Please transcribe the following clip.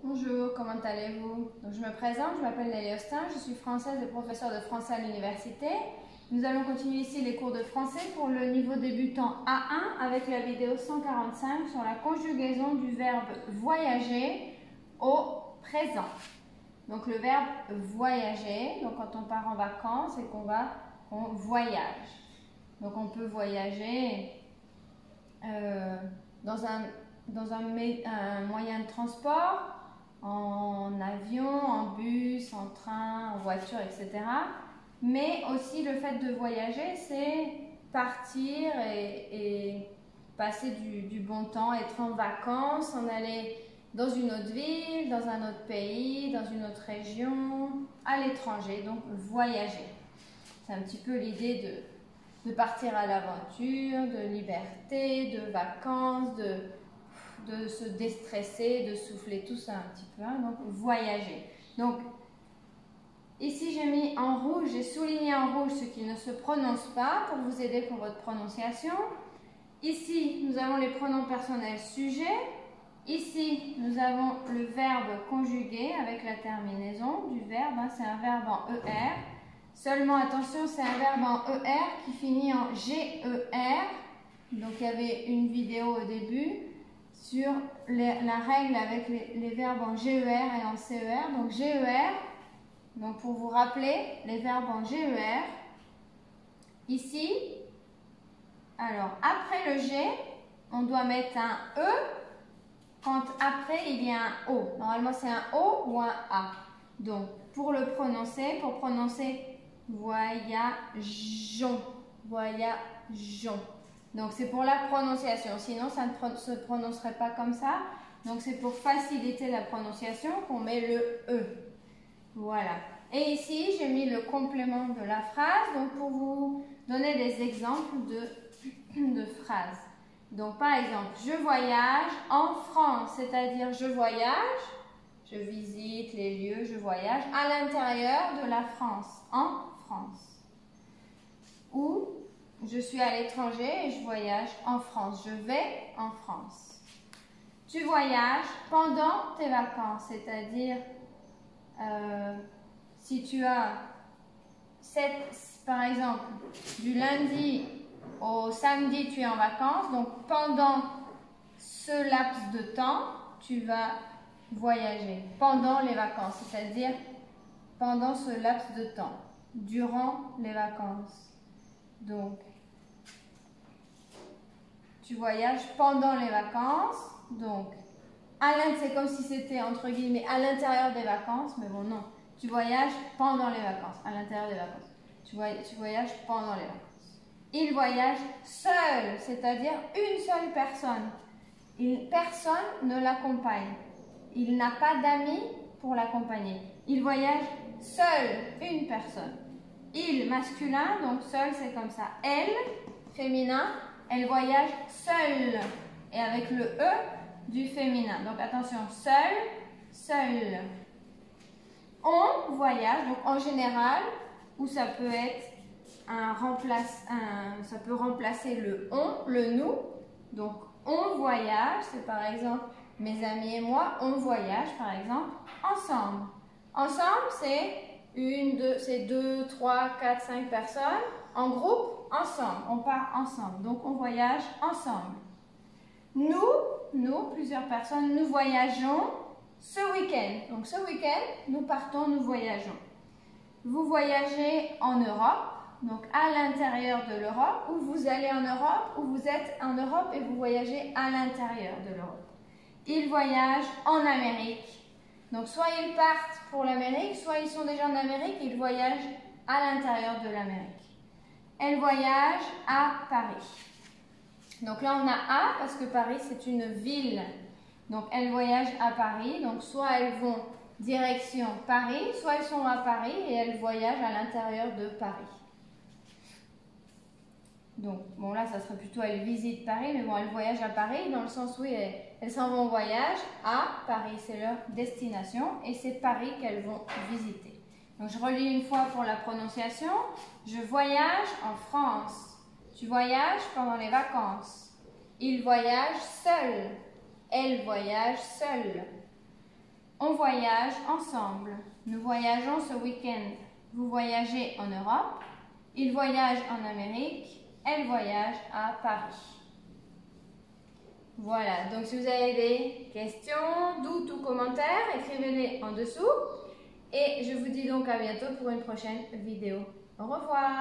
Bonjour, comment allez-vous? Donc, je me présente, je m'appelle Nelly Austin, je suis française et professeure de français à l'université. Nous allons continuer ici les cours de français pour le niveau débutant A1 avec la vidéo 145 sur la conjugaison du verbe voyager au présent. Donc le verbe voyager, donc quand on part en vacances et qu'on voyage. Donc on peut voyager dans un moyen de transport, en avion, en bus, en train, en voiture, etc. Mais aussi le fait de voyager, c'est partir et passer du bon temps, être en vacances, en aller dans une autre ville, dans un autre pays, dans une autre région, à l'étranger, donc voyager. C'est un petit peu l'idée de partir à l'aventure, de liberté, de vacances, de se déstresser, de souffler, tout ça un petit peu, hein, donc voyager. Donc ici j'ai mis en rouge, j'ai souligné en rouge ce qui ne se prononce pas pour vous aider pour votre prononciation. Ici nous avons les pronoms personnels sujets. Ici nous avons le verbe conjugué avec la terminaison du verbe, hein, c'est un verbe en ER. Seulement attention, c'est un verbe en ER qui finit en GER. Donc il y avait une vidéo au début sur la règle avec les verbes en GER et en CER. Donc GER, donc pour vous rappeler, les verbes en GER, ici, alors après le G, on doit mettre un E quand après il y a un O. Normalement c'est un O ou un A. Donc pour le prononcer, pour prononcer voyageons, voyageons. Donc c'est pour la prononciation, sinon ça ne se prononcerait pas comme ça. Donc c'est pour faciliter la prononciation qu'on met le E. Voilà. Et ici j'ai mis le complément de la phrase, donc pour vous donner des exemples de phrases. Donc par exemple, je voyage en France, c'est-à-dire je voyage, je visite les lieux, je voyage à l'intérieur de la France, en France. Ou je suis à l'étranger et je voyage en France. Je vais en France. Tu voyages pendant tes vacances, c'est-à-dire si tu as par exemple, du lundi au samedi, tu es en vacances. Donc pendant ce laps de temps, tu vas voyager. Pendant les vacances, c'est-à-dire pendant ce laps de temps, durant les vacances. Donc, tu voyages pendant les vacances, donc c'est comme si c'était entre guillemets à l'intérieur des vacances, mais bon non, tu voyages pendant les vacances, à l'intérieur des vacances, tu voyages pendant les vacances. Il voyage seul, c'est-à-dire une seule personne, personne ne l'accompagne, il n'a pas d'amis pour l'accompagner, il voyage seul, une personne. Il, masculin, donc seul c'est comme ça, elle, féminin, elle voyage seule et avec le E du féminin. Donc attention, seul, seul. On voyage, donc en général, ou ça peut être ça peut remplacer le on, le nous. Donc on voyage, c'est par exemple mes amis et moi, on voyage par exemple ensemble. Ensemble, c'est 2, 3, 4, 5 personnes en groupe, ensemble. On part ensemble. Donc, on voyage ensemble. Nous, plusieurs personnes, nous voyageons ce week-end. Donc, ce week-end, nous partons, nous voyageons. Vous voyagez en Europe, donc à l'intérieur de l'Europe, ou vous allez en Europe, ou vous êtes en Europe et vous voyagez à l'intérieur de l'Europe. Ils voyagent en Amérique. Donc, soit ils partent pour l'Amérique, soit ils sont déjà en Amérique et ils voyagent à l'intérieur de l'Amérique. Elle voyage à Paris. Donc là, on a A parce que Paris, c'est une ville. Donc, elles voyagent à Paris. Donc, soit elles vont direction Paris, soit elles sont à Paris et elles voyagent à l'intérieur de Paris. Donc, bon là, ça serait plutôt elles visitent Paris, mais bon, elles voyagent à Paris dans le sens où elles s'en vont en voyage à Paris. C'est leur destination et c'est Paris qu'elles vont visiter. Donc, je relis une fois pour la prononciation. Je voyage en France. Tu voyages pendant les vacances. Il voyage seul. Elle voyage seule. On voyage ensemble. Nous voyageons ce week-end. Vous voyagez en Europe. Il voyage en Amérique. Elle voyage à Paris. Voilà, donc si vous avez des questions, doutes ou commentaires, écrivez-les en dessous. Et je vous dis donc à bientôt pour une prochaine vidéo. Au revoir!